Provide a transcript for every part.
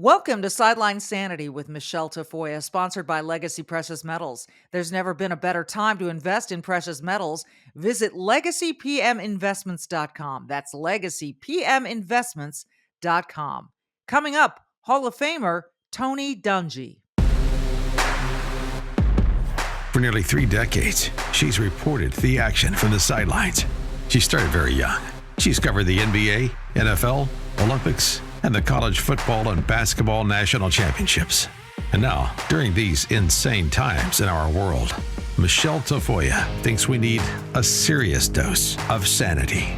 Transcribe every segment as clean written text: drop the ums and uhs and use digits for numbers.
Welcome to Sideline Sanity with Michele Tafoya, sponsored by Legacy Precious Metals. There's never been a better time to invest in precious metals. Visit legacypminvestments.com. That's legacypminvestments.com. Coming up, Hall of Famer Tony Dungy. For nearly 3 decades, she's reported the action from the sidelines. She started very young. She's covered the NBA, NFL, Olympics, and the college football and basketball national championships. And now, during these insane times in our world, Michele Tafoya thinks we need a serious dose of sanity.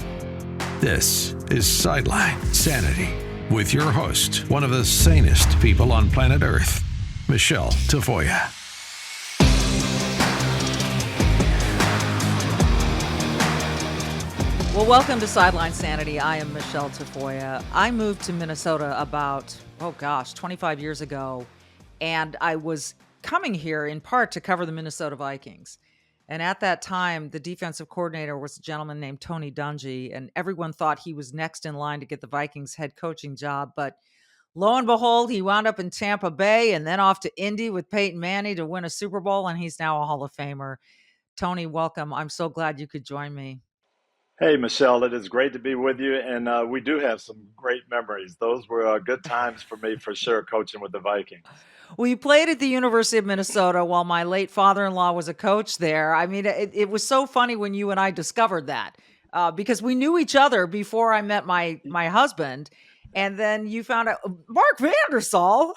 This is Sideline Sanity with your host, one of the sanest people on planet Earth, Michele Tafoya. Well, welcome to Sideline Sanity. I am Michele Tafoya. I moved to Minnesota about, 25 years ago, and I was coming here in part to cover the Minnesota Vikings. And at that time, the defensive coordinator was a gentleman named Tony Dungy, and everyone thought he was next in line to get the Vikings head coaching job. But lo and behold, he wound up in Tampa Bay and then off to Indy with Peyton Manning to win a Super Bowl, and he's now a Hall of Famer. Tony, welcome. I'm so glad you could join me. Hey, Michele, it is great to be with you. And we do have some great memories. Those were good times for me, for sure, coaching with the Vikings. Well, you played at the University of Minnesota while my late father-in-law was a coach there. I mean, it was so funny when you and I discovered that because we knew each other before I met my husband. And then you found out Mark Vandersall.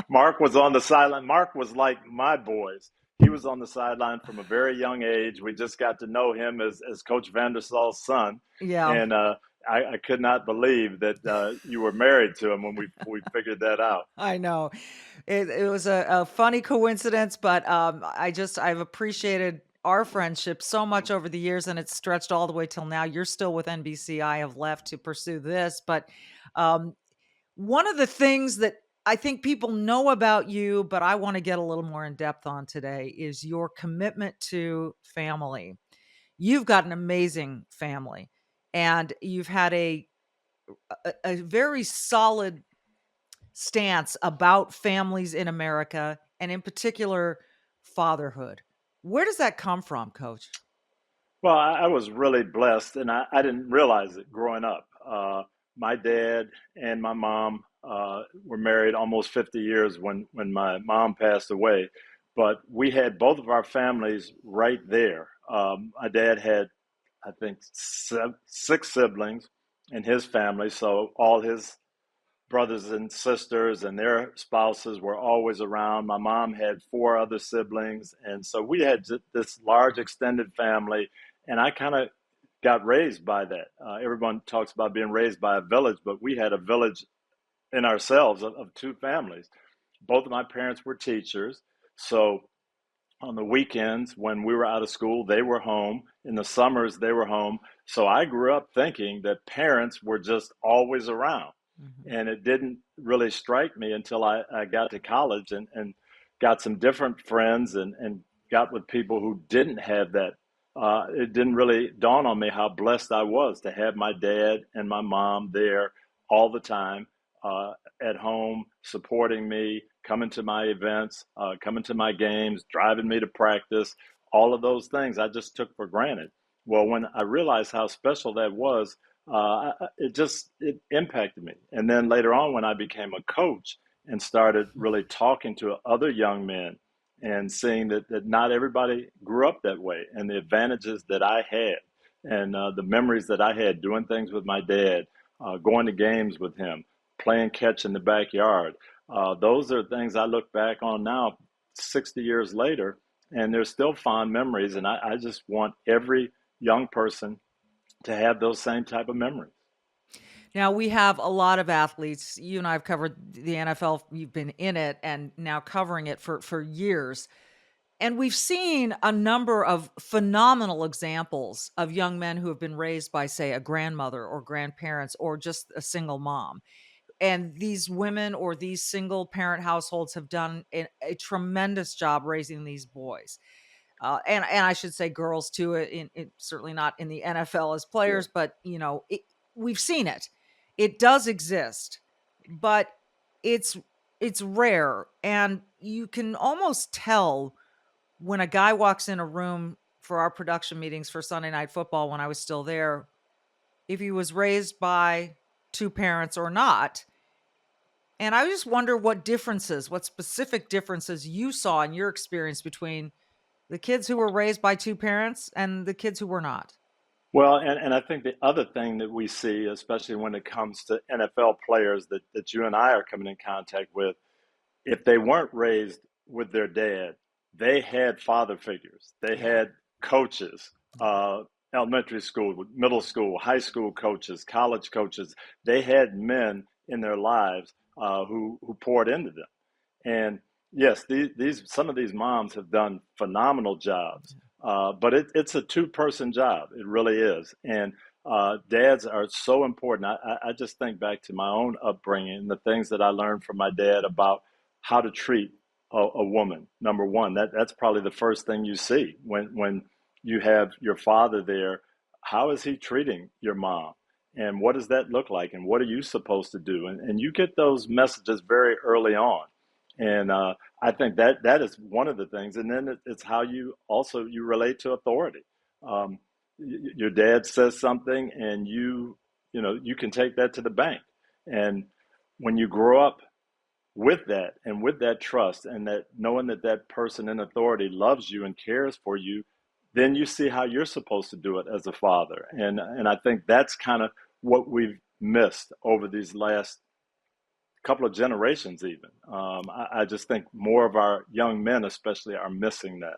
Mark was on the sideline. Mark was like my boys. He was on the sideline from a very young age. We just got to know him as Coach Vandersall's son. Yeah. And I could not believe that you were married to him when we figured that out. I know. It was a funny coincidence, but I've appreciated our friendship so much over the years, and it's stretched all the way till now. You're still with NBC. I have left to pursue this. But one of the things that I think people know about you, but I want to get a little more in depth on today, is your commitment to family. You've got an amazing family, and you've had a very solid stance about families in America, and in particular, fatherhood. Where does that come from, Coach? Well, I was really blessed, and I didn't realize it growing up. My dad and my mom were married almost 50 years when my mom passed away, but we had both of our families right there. My dad had, I think, 6 siblings in his family, so all his brothers and sisters and their spouses were always around. My mom had 4 other siblings, and so we had this large extended family, and I kind of got raised by that. Everyone talks about being raised by a village, but we had a village in ourselves of 2 families. Both of my parents were teachers, so on the weekends when we were out of school, they were home. In the summers, they were home. So I grew up thinking that parents were just always around. Mhm. And it didn't really strike me until I got to college and got some different friends and got with people who didn't have that. It didn't really dawn on me how blessed I was to have my dad and my mom there all the time, at home, supporting me, coming to my events, coming to my games, driving me to practice, all of those things I just took for granted. Well, when I realized how special that was, it impacted me. And then later on, when I became a coach and started really talking to other young men and seeing that not everybody grew up that way, and the advantages that I had, and the memories that I had doing things with my dad, going to games with him, playing catch in the backyard. Those are things I look back on now, 60 years later, and there's still fond memories. And I just want every young person to have those same type of memories. Now, we have a lot of athletes. You and I have covered the NFL. You've been in it and now covering it for years. And we've seen a number of phenomenal examples of young men who have been raised by, say, a grandmother or grandparents or just a single mom. And these women or these single parent households have done a tremendous job raising these boys. And I should say girls too, certainly not in the NFL as Yeah. players, but we've seen it. It does exist. But it's it's rare, and you can almost tell when a guy walks in a room for our production meetings for Sunday Night Football when I was still there, if he was raised by 2 parents or not. And I just wonder what specific differences you saw in your experience between the kids who were raised by 2 parents and the kids who were not. Well, and I think the other thing that we see, especially when it comes to NFL players that you and I are coming in contact with, if they weren't raised with their dad, they had father figures. They Yeah. had coaches, Yeah. uh, elementary school, middle school, high school coaches, college coaches. They had men in their lives who poured into them. And yes, these some of these moms have done phenomenal jobs, but it's a two-person job. It really is. And dads are so important. I just think back to my own upbringing and the things that I learned from my dad about how to treat a woman. Number one, that's probably the first thing you see when you have your father there. How is he treating your mom? And what does that look like? And what are you supposed to do? And you get those messages very early on. And I think that is one of the things. And then it's how you relate to authority. Um, your dad says something, and you can take that to the bank. And when you grow up with that and with that trust and that knowing that that person in authority loves you and cares for you, then you see how you're supposed to do it as a father. And I think that's kind of what we've missed over these last couple of generations even. I just think more of our young men especially are missing that.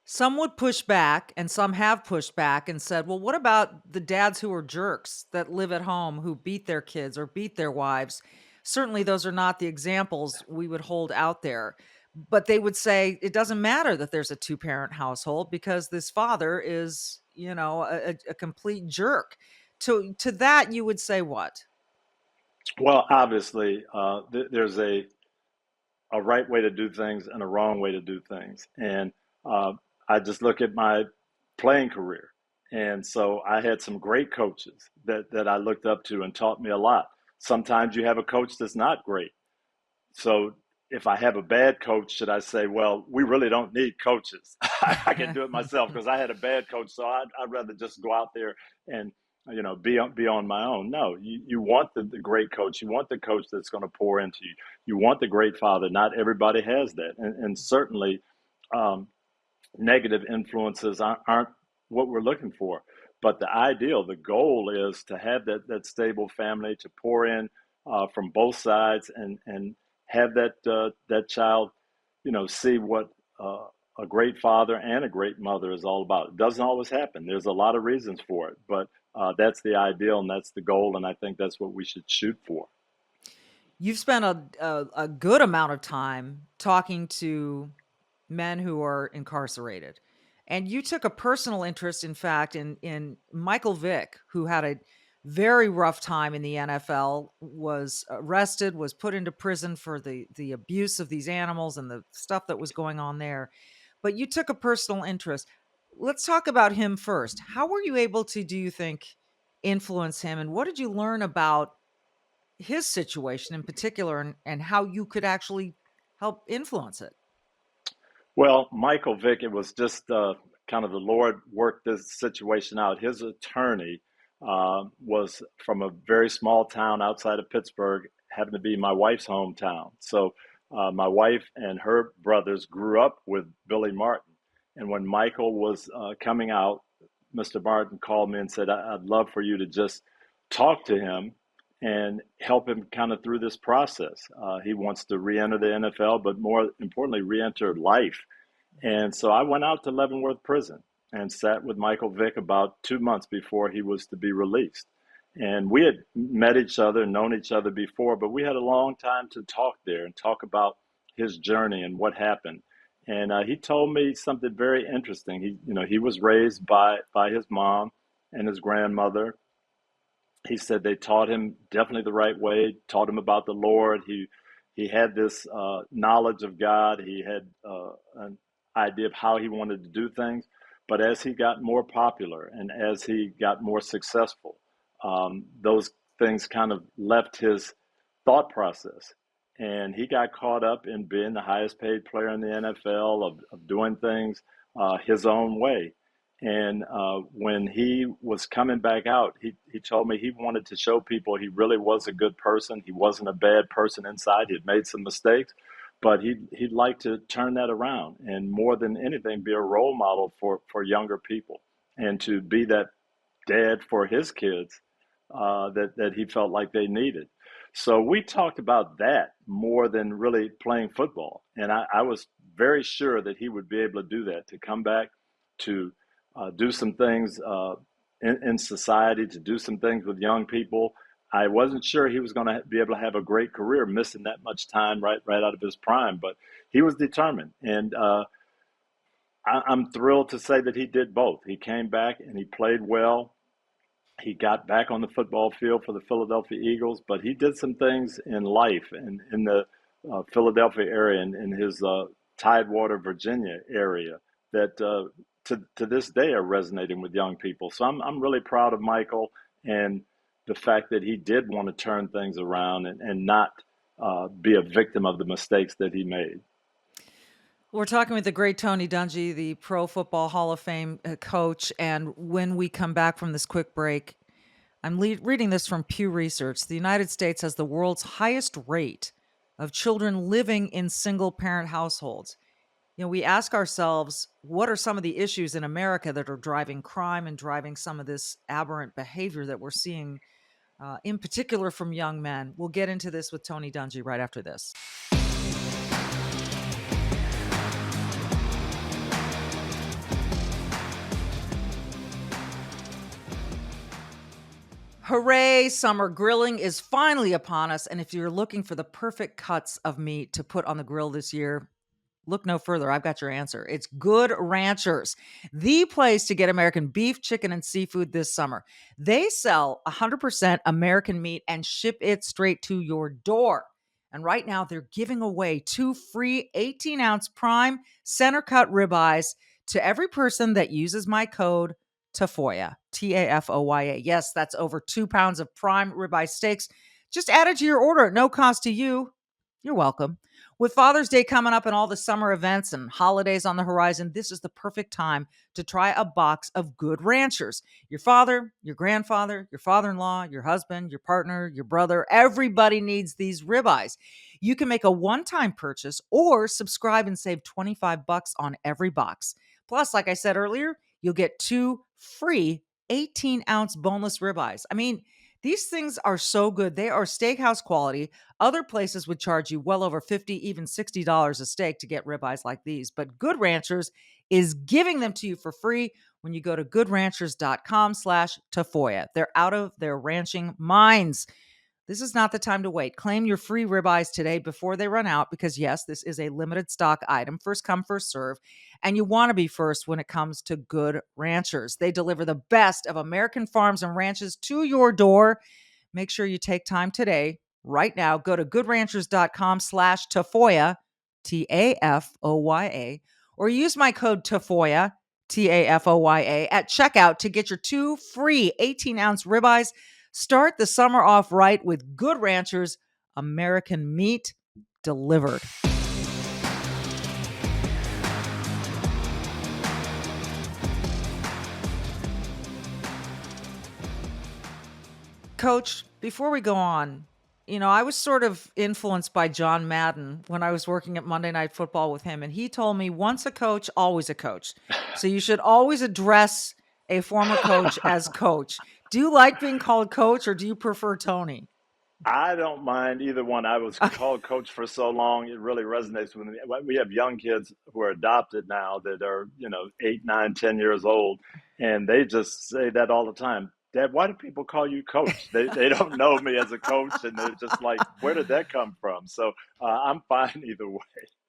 Some would push back, and some have pushed back and said, "Well, what about the dads who are jerks that live at home who beat their kids or beat their wives?" Certainly, those are not the examples we would hold out there. But they would say it doesn't matter that there's a two-parent household because this father is, a complete jerk. To that, you would say what? Well, obviously, there's a right way to do things and a wrong way to do things. And uh, I just look at my playing career. And so I had some great coaches that I looked up to and taught me a lot. Sometimes you have a coach that's not great. So if I have a bad coach, should I say, well, we really don't need coaches? I can do it myself because I had a bad coach. So I'd rather just go out there and be on my own. No, you want the great coach. You want the coach that's going to pour into you. You want the great father. Not everybody has that, and certainly um, negative influences aren't what we're looking for. But the ideal, the goal is to have that stable family to pour in from both sides and have that child, see what a great father and a great mother is all about. It doesn't always happen. There's a lot of reasons for it, but that's the ideal and that's the goal, and I think that's what we should shoot for. You've spent a good amount of time talking to men who are incarcerated. And you took a personal interest, in fact, in Michael Vick, who had a very rough time in the NFL, was arrested, was put into prison for the abuse of these animals and the stuff that was going on there. But you took a personal interest. Let's talk about him first. How were you able to, do you think, influence him? And what did you learn about his situation in particular and how you could actually help influence it? Well, Michael Vick, it was just kind of the Lord worked this situation out. His attorney was from a very small town outside of Pittsburgh, happened to be my wife's hometown. So my wife and her brothers grew up with Billy Martin. And when Michael was coming out, Mr. Martin called me and said, I'd love for you to just talk to him and help him kind of through this process. He wants to re enter the NFL, but more importantly, re enter life. And so I went out to Leavenworth Prison and sat with Michael Vick about 2 months before he was to be released. And we had met each other, known each other before, but we had a long time to talk there and talk about his journey and what happened. And he told me something very interesting. He was raised by his mom and his grandmother. He said they taught him definitely the right way, taught him about the Lord. He had this knowledge of God. He had an idea of how he wanted to do things. But as he got more popular and as he got more successful, those things kind of left his thought process. And he got caught up in being the highest paid player in the NFL, of doing things his own way. And when he was coming back out, he told me he wanted to show people he really was a good person. He wasn't a bad person inside. He had made some mistakes, but he'd like to turn that around and more than anything, be a role model for younger people and to be that dad for his kids that he felt like they needed. So we talked about that more than really playing football. And I was very sure that he would be able to do that, to come back, to do some things in society, to do some things with young people. I wasn't sure he was going to be able to have a great career, missing that much time right out of his prime, but he was determined. And I'm thrilled to say that he did both. He came back and he played well. He got back on the football field for the Philadelphia Eagles, but he did some things in life and in the Philadelphia area and in his Tidewater, Virginia area that to this day are resonating with young people. So I'm really proud of Michael and the fact that he did want to turn things around and not be a victim of the mistakes that he made. We're talking with the great Tony Dungy, the Pro Football Hall of Fame coach. And when we come back from this quick break, I'm reading this from Pew Research. The United States has the world's highest rate of children living in single-parent households. We ask ourselves, what are some of the issues in America that are driving crime and driving some of this aberrant behavior that we're seeing, in particular from young men? We'll get into this with Tony Dungy right after this. Hooray, summer grilling is finally upon us. And if you're looking for the perfect cuts of meat to put on the grill this year, look no further. I've got your answer. It's Good Ranchers, the place to get American beef, chicken, and seafood this summer. They sell 100% American meat and ship it straight to your door. And right now, they're giving away 2 free 18-ounce prime center cut ribeyes to every person that uses my code Tafoya, Tafoya. Yes, that's over 2 pounds of prime ribeye steaks. Just add it to your order at no cost to you. You're welcome. With Father's Day coming up and all the summer events and holidays on the horizon, this is the perfect time to try a box of Good Ranchers. Your father, your grandfather, your father-in-law, your husband, your partner, your brother, everybody needs these ribeyes. You can make a one-time purchase or subscribe and save $25 on every box. Plus, like I said earlier, you'll get 2 free 18-ounce boneless ribeyes. I mean, these things are so good. They are steakhouse quality. Other places would charge you well over $50, even $60 a steak to get ribeyes like these. But Good Ranchers is giving them to you for free when you go to goodranchers.com/Tafoya. They're out of their ranching minds. This is not the time to wait. Claim your free ribeyes today before they run out because, yes, this is a limited stock item. First come, first serve. And you want to be first when it comes to Good Ranchers. They deliver the best of American farms and ranches to your door. Make sure you take time today, right now. Go to goodranchers.com/Tafoya, Tafoya, or use my code Tafoya, Tafoya, at checkout to get your 2 free 18-ounce ribeyes. Start the summer off right with Good Ranchers, American meat delivered. Coach, before we go on, I was sort of influenced by John Madden when I was working at Monday Night Football with him, and he told me once a coach, always a coach. So you should always address a former coach as coach. Do you like being called coach or do you prefer Tony? I don't mind either one. I was called coach for so long; it really resonates with me. We have young kids who are adopted now that are, 8, 9, 10 years old, and they just say that all the time. Dad, why do people call you coach? They don't know me as a coach, and they're just like, where did that come from? So I'm fine either way.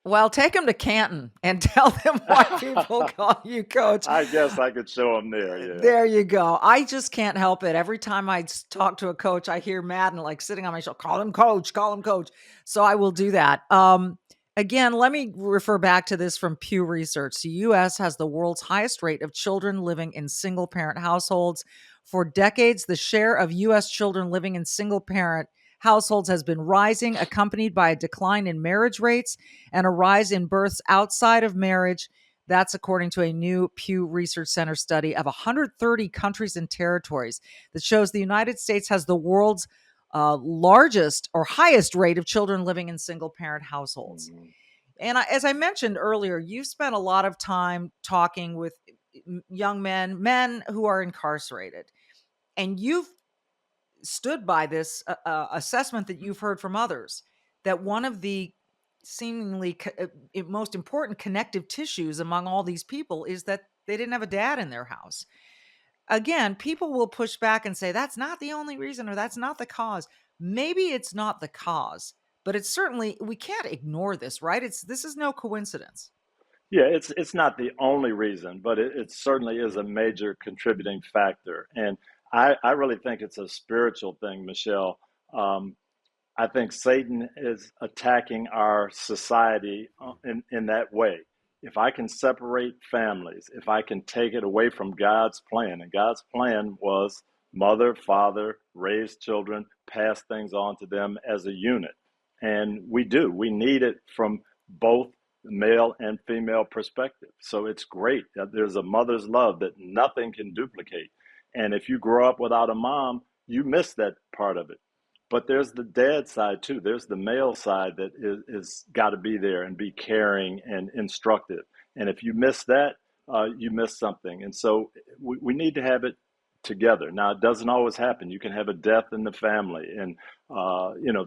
Well, take them to Canton and tell them why people call you coach. I guess I could show them there. Yeah. There you go. I just can't help it. Every time I talk to a coach, I hear Madden like sitting on my shoulder, call him coach, call him coach. So I will do that. Again, let me refer back to this from Pew Research. The U.S. has the world's highest rate of children living in single-parent households. For decades, the share of U.S. children living in single-parent households has been rising, accompanied by a decline in marriage rates and a rise in births outside of marriage. That's according to a new Pew Research Center study of 130 countries and territories that shows the United States has the world's largest or highest rate of children living in single parent households. Mhm. And as I mentioned earlier, you've spent a lot of time talking with young men who are incarcerated, and you've stood by this assessment that you've heard from others that one of the seemingly most important connective tissues among all these people is that they didn't have a dad in their house. Again, people will push back and say that's not the only reason or that's not the cause. Maybe it's not the cause, but it's certainly we can't ignore this, right? This is no coincidence. Yeah, it's not the only reason, but it certainly is a major contributing factor. And I really think it's a spiritual thing, Michelle. Um, I think Satan is attacking our society in that way. If I can separate families, if I can take it away from God's plan, and God's plan was mother, father, raise children, pass things on to them as a unit. And we do. We need it from both male and female perspective. So it's great that there's a mother's love that nothing can duplicate. And if you grow up without a mom, you miss that part of it. But there's the dad side too. There's the male side that is got to be there and be caring and instructive. And if you miss that, you miss something. And so we need to have it together. Now, it doesn't always happen. You can have a death in the family, and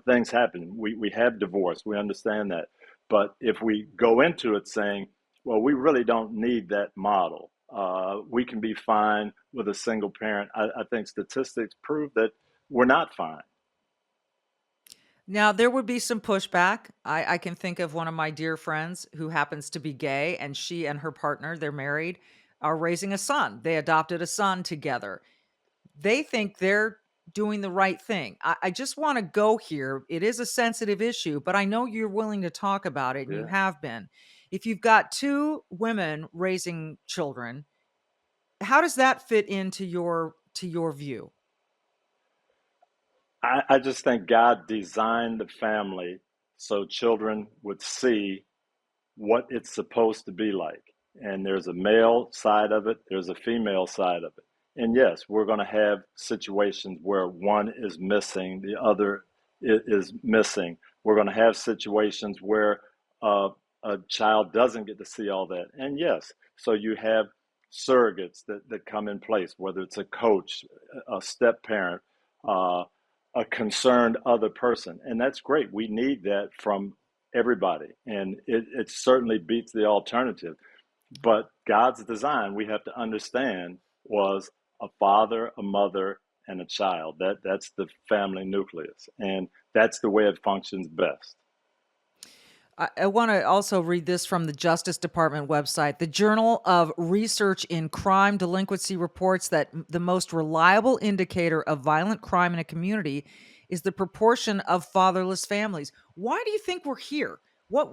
things happen. We have divorce. We understand that. But if we go into it saying, well, we really don't need that model. We can be fine with a single parent. I think statistics prove that we're not fine. Now, there would be some pushback. I can think of one of my dear friends who happens to be gay, and she and her partner, they're married, are raising a son. They adopted a son together. They think they're doing the right thing. I just want to go here. It is a sensitive issue, but I know you're willing to talk about it, and you Yeah. have been. If you've got two women raising children, how does that fit into your view? I just think God designed the family so children would see what it's supposed to be like. And there's a male side of it, there's a female side of it. And yes, we're going to have situations where one is missing, the other is missing. We're going to have situations where a child doesn't get to see all that. And yes, so you have surrogates that come in place, whether it's a coach, a step parent, uh, a concerned other person. And that's great. We need that from everybody. And it certainly beats the alternative. But God's design, we have to understand, was a father, a mother, and a child. That's the family nucleus. And that's the way it functions best. I want to also read this from the Justice Department website. The Journal of Research in Crime Delinquency reports that the most reliable indicator of violent crime in a community is the proportion of fatherless families. Why do you think we're here? What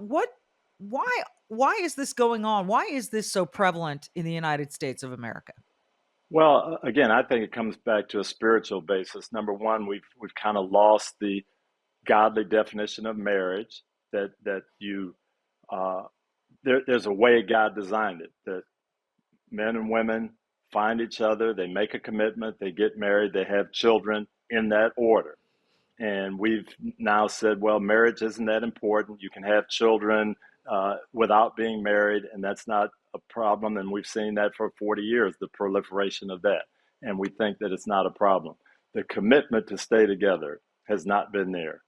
why why is this going on? Why is this so prevalent in the United States of America? Well, again, I think it comes back to a spiritual basis. Number one, we've kind of lost the godly definition of marriage that you uh, there's a way God designed it that men and women find each other, they make a commitment, they get married, they have children in that order. And we've now said, well, marriage isn't that important. You can have children without being married, and that's not a problem. And we've seen that for 40 years, the proliferation of that. And we think that it's not a problem. The commitment to stay together has not been there.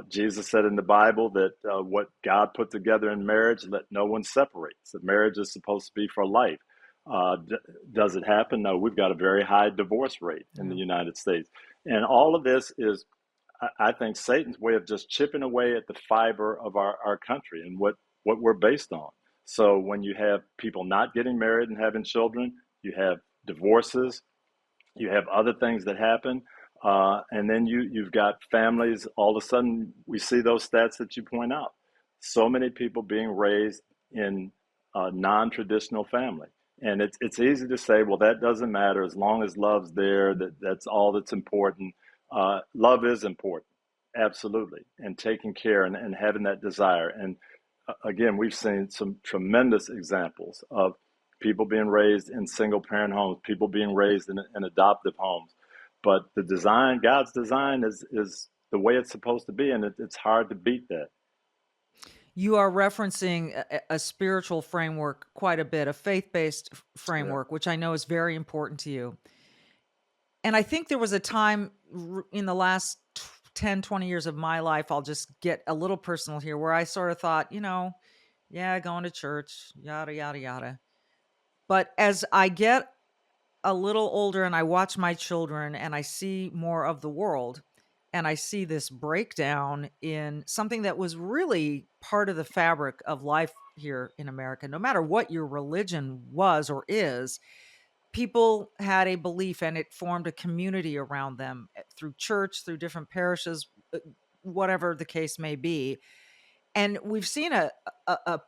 Jesus said in the Bible that what God put together in marriage, let no one separate. So marriage is supposed to be for life. Does it happen? No, we've got a very high divorce rate in the Yeah. United States. And all of this is I think Satan's way of just chipping away at the fiber of our country and what we're based on. So when you have people not getting married and having children, you have divorces, you have other things that happen, and then you've got families. All of a sudden, we see those stats that you point out. So many people being raised in a non-traditional family, and it's easy to say, well, that doesn't matter as long as love's there. That's all that's important. Love is important, absolutely, and taking care and having that desire. And again, we've seen some tremendous examples of people being raised in single parent homes, people being raised in adoptive homes. But the design, God's design, is the way it's supposed to be, and it's hard to beat that. You are referencing a spiritual framework quite a bit, a faith-based Yeah. framework, which I know is very important to you. And I think there was a time in the last 10, 20 years of my life, I'll just get a little personal here, where I sort of thought, yeah, going to church, yada, yada, yada. But as I get a little older and I watch my children and I see more of the world and I see this breakdown in something that was really part of the fabric of life here in America, no matter what your religion was or is, people had a belief and it formed a community around them through church, through different parishes, whatever the case may be. And we've seen a, a,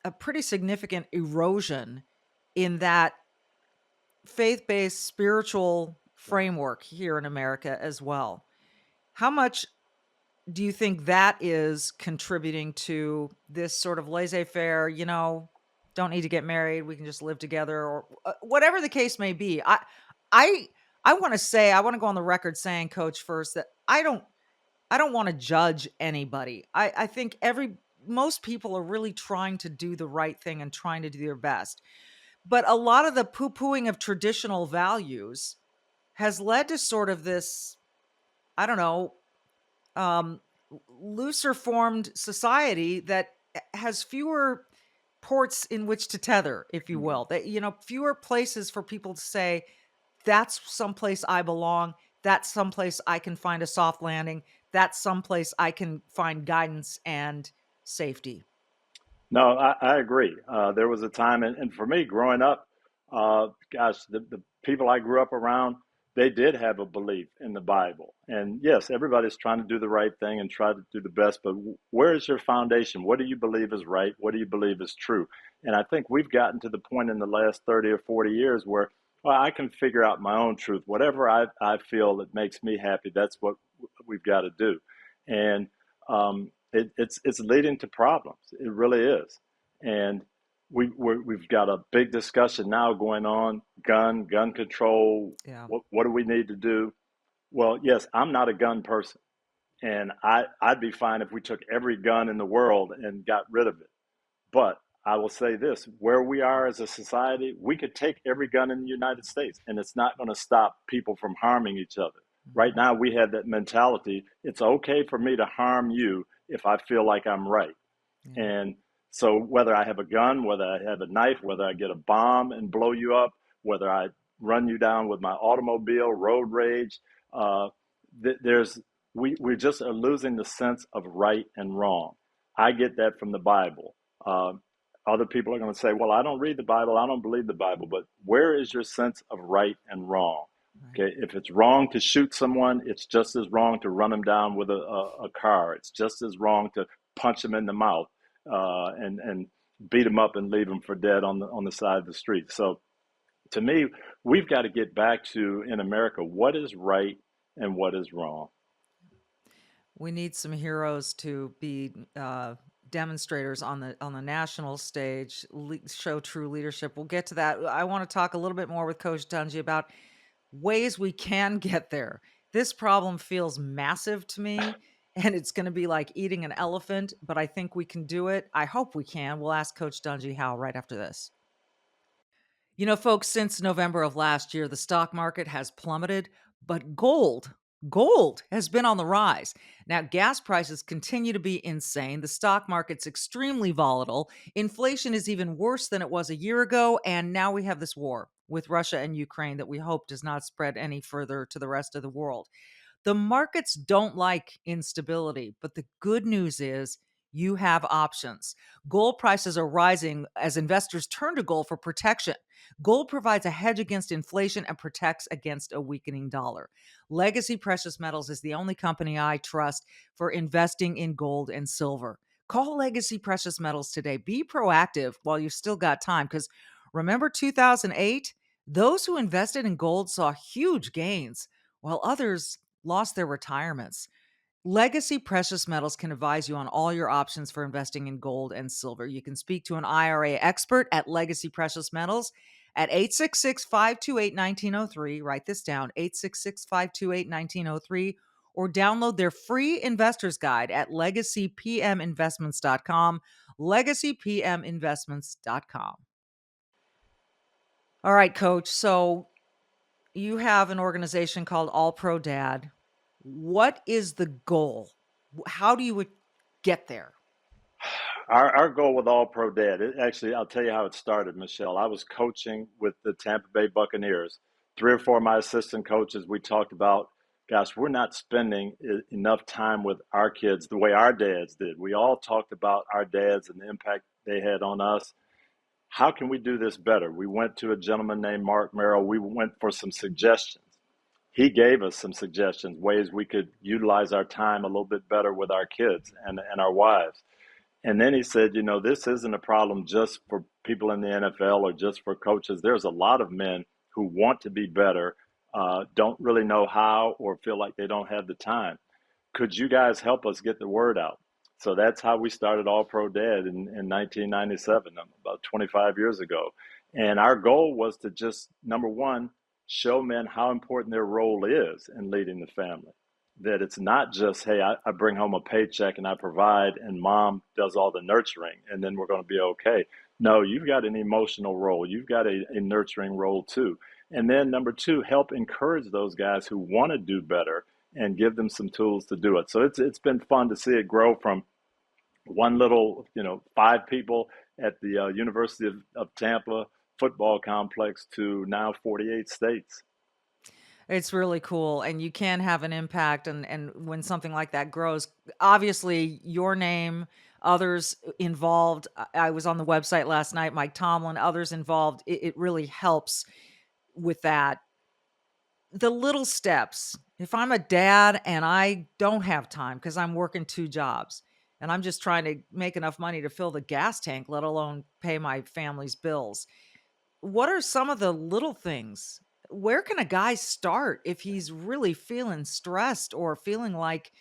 a pretty significant erosion in that faith-based spiritual Yeah. framework here in America as well. How much do you think that is contributing to this sort of laissez-faire, don't need to get married, we can just live together, or whatever the case may be? I I want to say, I want to go on the record saying, Coach, first, that I don't want to judge anybody. I think most people are really trying to do the right thing and trying to do their best. But a lot of the poo-pooing of traditional values has led to sort of this, I don't know, um, looser formed society that has fewer ports in which to tether, if you Mhm. will. That, fewer places for people to say, that's someplace I belong. That's someplace I can find a soft landing. That's someplace I can find guidance and safety. No, I agree. There was a time, and for me, growing up, gosh, the people I grew up around, they did have a belief in the Bible. And yes, everybody's trying to do the right thing and try to do the best, but where is your foundation? What do you believe is right? What do you believe is true? And I think we've gotten to the point in the last 30 or 40 years where, well, I can figure out my own truth. Whatever I feel that makes me happy, that's what we've got to do. And it's leading to problems. It really is. And we've got a big discussion now going on: gun control. Yeah. What do we need to do? Well, yes, I'm not a gun person, and I'd be fine if we took every gun in the world and got rid of it. But I will say this: where we are as a society, we could take every gun in the United States, and it's not going to stop people from harming each other. Right Mhm. now, we have that mentality: it's okay for me to harm you if I feel like I'm right. Yeah. And so, whether I have a gun, whether I have a knife, whether I get a bomb and blow you up, whether I run you down with my automobile, road rage, uh, there's we just are losing the sense of right and wrong. I get that from the Bible. Uh, Other people are going to say, "Well, I don't read the Bible. I don't believe the Bible." But where is your sense of right and wrong? Right. Okay, if it's wrong to shoot someone, it's just as wrong to run them down with a car. It's just as wrong to punch them in the mouth and beat them up and leave them for dead on the side of the street. So to me, we've got to get back to, in America, what is right and what is wrong. We need some heroes to be demonstrators on the national stage, show true leadership. We'll get to that. I want to talk a little bit more with Coach Dungy about ways we can get there. This problem feels massive to me, and it's going to be like eating an elephant, but I think we can do it. I hope we can. We'll ask Coach Dungy how right after this. Folks, since November of last year, the stock market has plummeted, but gold has been on the rise. Now, gas prices continue to be insane. The stock market's extremely volatile. Inflation is even worse than it was a year ago. And now we have this war with Russia and Ukraine that we hope does not spread any further to the rest of the world. The markets don't like instability, but the good news is you have options. Gold prices are rising as investors turn to gold for protection. Gold provides a hedge against inflation and protects against a weakening dollar. Legacy Precious Metals is the only company I trust for investing in gold and silver. Call Legacy Precious Metals today. Be proactive while you've still got time, because remember 2008? Those who invested in gold saw huge gains, while others lost their retirements. Legacy Precious Metals can advise you on all your options for investing in gold and silver. You can speak to an IRA expert at Legacy Precious Metals at 866-528-1903. Write this down, 866-528-1903, or download their free investor's guide at legacypminvestments.com, legacypminvestments.com. All right, coach. So you have an organization called All Pro Dad. What is the goal? How do you get there? Our goal with All Pro Dad, actually, I'll tell you how it started, Michelle. I was coaching with the Tampa Bay Buccaneers. Three or four of my assistant coaches, we talked about, gosh, we're not spending enough time with our kids the way our dads did. We all talked about our dads and the impact they had on us. How can we do this better? We went to a gentleman named Mark Merrill. We went for some suggestions. He gave us some suggestions, ways we could utilize our time a little bit better with our kids and our wives. And then he said, this isn't a problem just for people in the NFL or just for coaches. There's a lot of men who want to be better, don't really know how, or feel like they don't have the time. Could you guys help us get the word out? So that's how we started All Pro Dad in 1997, about 25 years ago. And our goal was to just, number one, show men how important their role is in leading the family. That it's not just, hey, I bring home a paycheck and I provide and mom does all the nurturing and then we're going to be okay. No, you've got an emotional role. You've got a nurturing role too. And then number two, help encourage those guys who want to do better and give them some tools to do it. So it's been fun to see it grow from one little, 5 people at the University of Tampa football complex to now 48 states. It's really cool, and you can have an impact, and when something like that grows, obviously, your name, others involved. I was on the website last night, Mike Tomlin, others involved. It really helps with that. The little steps. If I'm a dad and I don't have time because I'm working 2 jobs, and I'm just trying to make enough money to fill the gas tank, let alone pay my family's bills. What are some of the little things? Where can a guy start if he's really feeling stressed or feeling like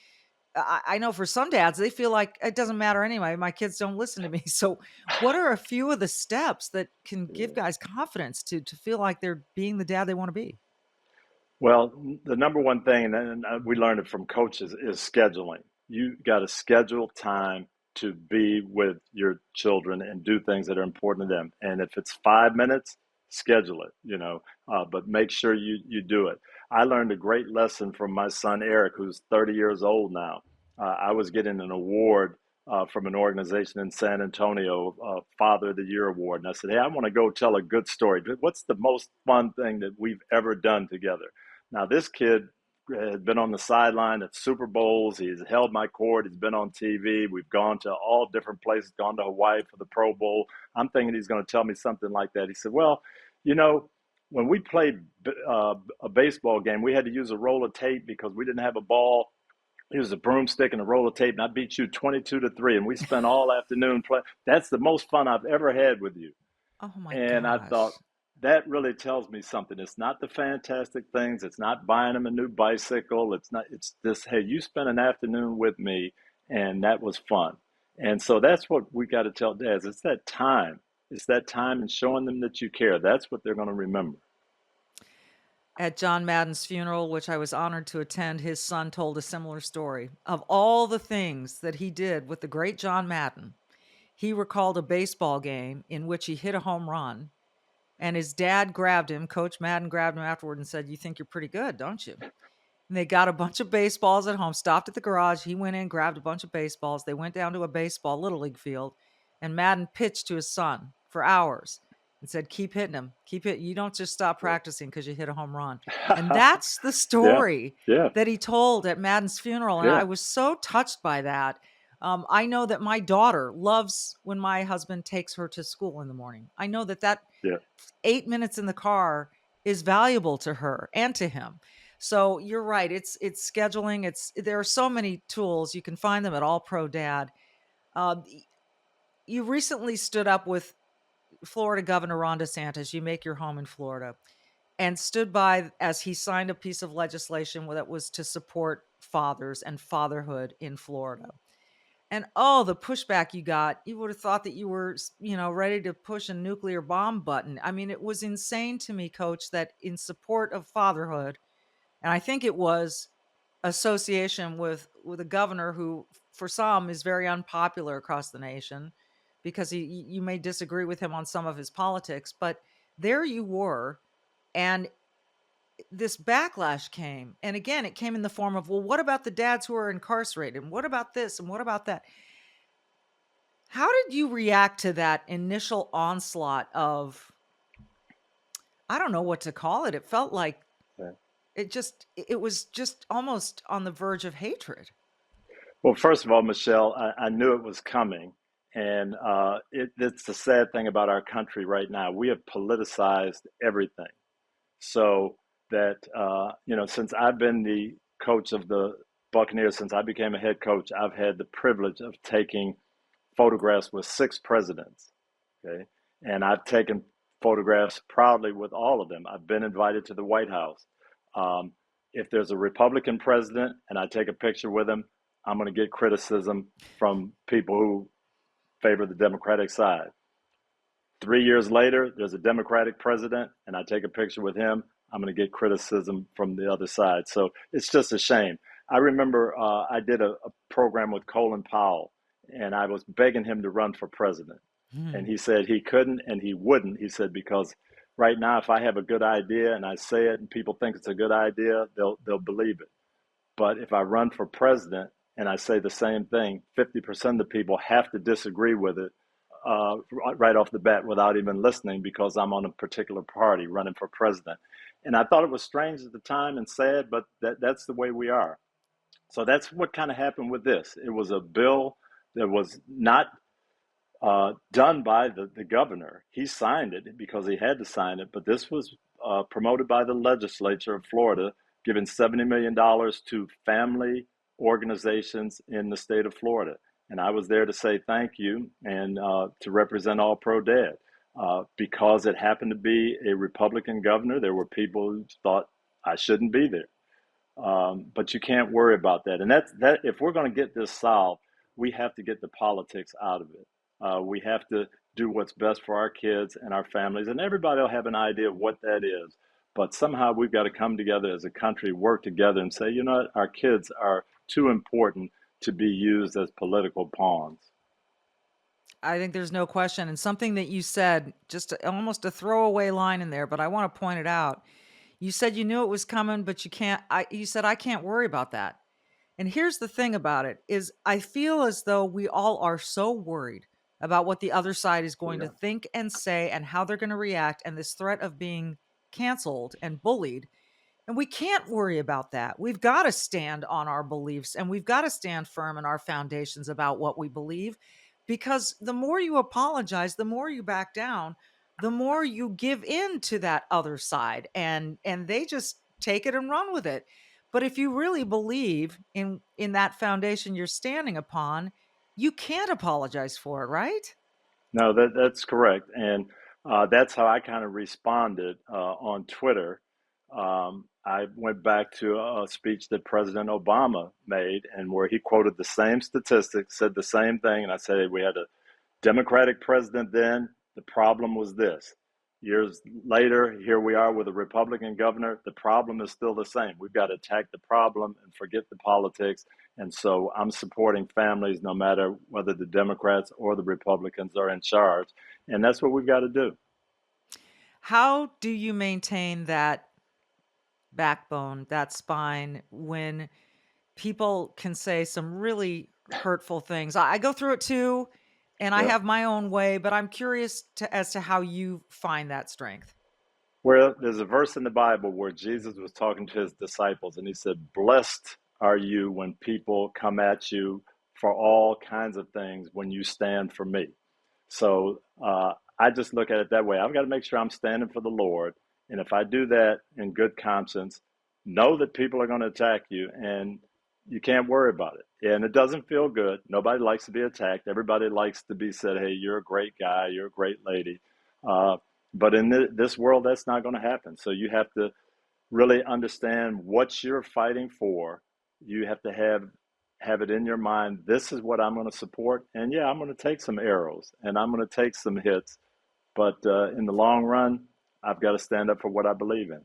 I know for some dads, they feel like it doesn't matter anyway. My kids don't listen to me. So, what are a few of the steps that can give guys confidence to feel like they're being the dad they want to be? Well, the number one thing, and we learned it from coaches, is scheduling. You got to schedule time to be with your children and do things that are important to them. And if it's 5 minutes, schedule it, but make sure you do it. I learned a great lesson from my son, Eric, who's 30 years old now. I was getting an award from an organization in San Antonio, Father of the Year award. And I said, hey, I want to go tell a good story. What's the most fun thing that we've ever done together? Now, this kid had been on the sideline at Super Bowls. He's held my court. He's been on TV. We've gone to all different places, gone to Hawaii for the Pro Bowl. I'm thinking he's going to tell me something like that. He said, well, when we played a baseball game, we had to use a roll of tape because we didn't have a ball. It was a broomstick and a roll of tape, and I beat you 22-3, and we spent all afternoon playing. That's the most fun I've ever had with you. Oh my And I thought, gosh. that really tells me something. It's not the fantastic things. It's not buying them a new bicycle. It's this, hey, you spent an afternoon with me and that was fun. And so that's what we got to tell dads. It's that time. It's that time and showing them that you care. That's what they're going to remember. At John Madden's funeral, which I was honored to attend, his son told a similar story. Of all the things that he did with the great John Madden, he recalled a baseball game in which he hit a home run. And his dad grabbed him, Coach Madden grabbed him afterward and said, "You think you're pretty good, don't you?" And they got a bunch of baseballs at home, stopped at the garage. He went in, grabbed a bunch of baseballs. They went down to a baseball little league field, and Madden pitched to his son for hours and said, "Keep hitting him. Keep it. You don't just stop practicing because you hit a home run." And that's the Yeah, story yeah, that he told at Madden's funeral. And yeah, I was so touched by that. I know that my daughter loves when my husband takes her to school in the morning. I know that yeah. 8 minutes in the car is valuable to her and to him. So you're right. It's scheduling. There are so many tools. You can find them at All Pro Dad. You recently stood up with Florida Governor Ron DeSantis. You make your home in Florida. and stood by as he signed a piece of legislation that was to support fathers and fatherhood in Florida. And oh, the pushback you got, you would have thought that you were, ready to push a nuclear bomb button. I mean, it was insane to me, coach, that in support of fatherhood, and I think it was association with a governor who for some is very unpopular across the nation because you may disagree with him on some of his politics, but there you were, and this backlash came. And again, it came in the form of, well, what about the dads who are incarcerated? And what about this? And what about that? How did you react to that initial onslaught of, I don't know what to call it. It felt like Yeah. it was just almost on the verge of hatred. Well, first of all, Michelle, I knew it was coming. And it's the sad thing about our country right now. We have politicized everything. So that, since I've been the coach of the Buccaneers, since I became a head coach, I've had the privilege of taking photographs with 6 presidents. Okay. And I've taken photographs proudly with all of them. I've been invited to the White House. Um, if there's a Republican president and I take a picture with him, I'm going to get criticism from people who favor the Democratic side. 3 years later, there's a Democratic president and I take a picture with him, I'm going to get criticism from the other side. So it's just a shame. I remember I did a program with Colin Powell and I was begging him to run for president. And Hmm. he said he couldn't and he wouldn't. He said, because right now, if I have a good idea and I say it and people think it's a good idea, they'll believe it. But if I run for president and I say the same thing, 50% of the people have to disagree with it uh, right off the bat without even listening because I'm on a particular party running for president. And I thought it was strange at the time and sad, but that's the way we are. So that's what kind of happened with this. It was a bill that was not done by the governor. He signed it because he had to sign it, but this was promoted by the legislature of Florida, giving $70 million to family organizations in the state of Florida. And I was there to say thank you and to represent All Pro Dad. Because it happened to be a Republican governor, there were people who thought I shouldn't be there. But you can't worry about that. And that if we're going to get this solved, we have to get the politics out of it. We have to do what's best for our kids and our families, and everybody will have an idea of what that is. But somehow we've got to come together as a country, work together, and say, you know what, our kids are too important to be used as political pawns. I think there's no question. And something that you said, just almost a throwaway line in there, but I want to point it out. You said you knew it was coming, but you said, I can't worry about that. And here's the thing about it is I feel as though we all are so worried about what the other side is going to Yeah. think and say and how they're going to react and this threat of being canceled and bullied. And we can't worry about that. We've got to stand on our beliefs and we've got to stand firm in our foundations about what we believe because the more you apologize, the more you back down, the more you give in to that other side and they just take it and run with it. But if you really believe in that foundation you're standing upon, you can't apologize for it, right? No, that's correct, and that's how I kind of responded on Twitter. I went back to a speech that President Obama made, and where he quoted the same statistics, said the same thing, and I said we had a Democratic president then. The problem was this. Years later, here we are with a Republican governor. The problem is still the same. We've got to attack the problem and forget the politics. And so I'm supporting families no matter whether the Democrats or the Republicans are in charge. And that's what we've got to do. How do you maintain that backbone, that spine when people can say some really hurtful things? I go through it too, and I Yeah. have my own way, but I'm curious as to how you find that strength. Where there's a verse in the Bible where Jesus was talking to his disciples and he said, blessed are you when people come at you for all kinds of things when you stand for me. So I just look at it that way. I've got to make sure I'm standing for the Lord. And if I do that in good conscience, know that people are going to attack you and you can't worry about it. And it doesn't feel good. Nobody likes to be attacked. Everybody likes to be said, hey, you're a great guy. You're a great lady. Uh, But in this world, that's not going to happen. So you have to really understand what you're fighting for. You have to have it in your mind. This is what I'm going to support, and yeah, I'm going to take some arrows and I'm going to take some hits. But in the long run, I've got to stand up for what I believe in.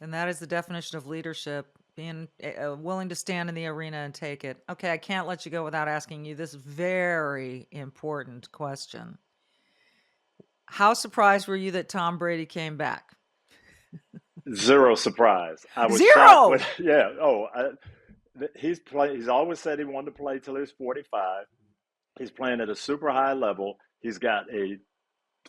And that is the definition of leadership, being willing to stand in the arena and take it. Okay, I can't let you go without asking you this very important question. How surprised were you that Tom Brady came back? Zero surprise. I was shocked when, Zero. yeah. Oh, he's play. He's always said he wanted to play till he was 45. He's playing at a super high level. He's got a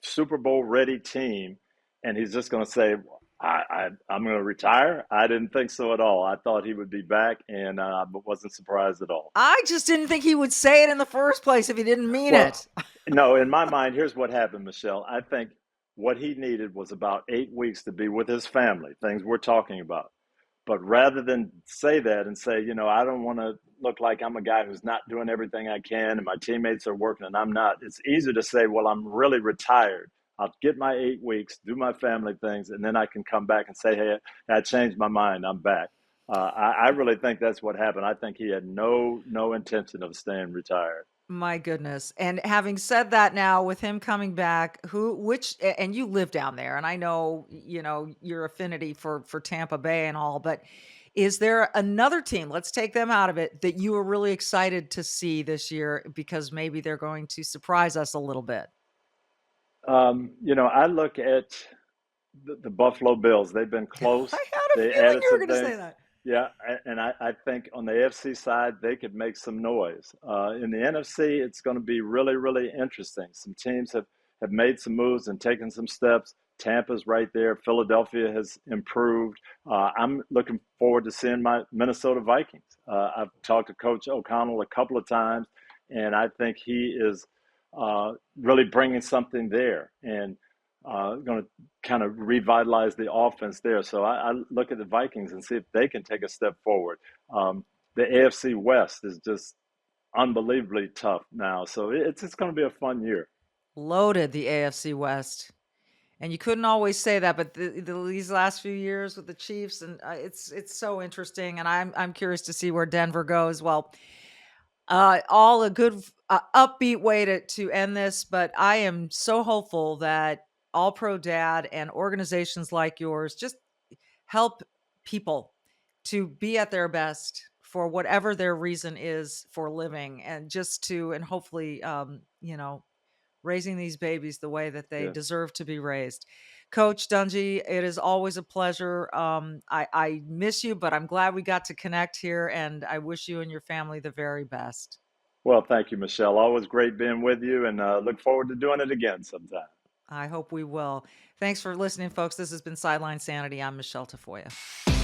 Super Bowl ready team, and he's just going to say, I'm going to retire. I didn't think so at all. I thought he would be back, and I wasn't surprised at all. I just didn't think he would say it in the first place if he didn't mean Well, it. no, in my mind, here's what happened, Michele. I think what he needed was about 8 weeks to be with his family, things we're talking about. But rather than say that and say, I don't want to look like I'm a guy who's not doing everything I can and my teammates are working and I'm not, it's easier to say, well, I'm really retired. I'll get my 8 weeks, do my family things, and then I can come back and say, hey, I changed my mind. I'm back. I really think that's what happened. I think he had no intention of staying retired. My goodness. And having said that, now with him coming back, and you live down there, and I know, your affinity for Tampa Bay and all, but is there another team, let's take them out of it, that you were really excited to see this year because maybe they're going to surprise us a little bit? I look at the Buffalo Bills. They've been I close. had a They feeling added you were some going to say things. that. Yeah, and I think on the AFC side, they could make some noise. In the NFC, it's going to be really, really interesting. Some teams have made some moves and taken some steps. Tampa's right there. Philadelphia has improved. I'm looking forward to seeing my Minnesota Vikings. I've talked to Coach O'Connell a couple of times, and I think he is really bringing something there. And going to kind of revitalize the offense there. So I look at the Vikings and see if they can take a step forward. The AFC West is just unbelievably tough now. So it's going to be a fun year. Loaded, the AFC West. And you couldn't always say that, but these last few years with the Chiefs, and it's so interesting. And I'm curious to see where Denver goes. Well, all a good upbeat way to end this, but I am so hopeful that All Pro Dad and organizations like yours just help people to be at their best for whatever their reason is for living, and and hopefully, raising these babies the way that they Yes. deserve to be raised. Coach Dungy, it is always a pleasure. I miss you, but I'm glad we got to connect here, and I wish you and your family the very best. Well, thank you, Michele. Always great being with you, and look forward to doing it again sometime. I hope we will. Thanks for listening, folks. This has been Sideline Sanity. I'm Michele Tafoya.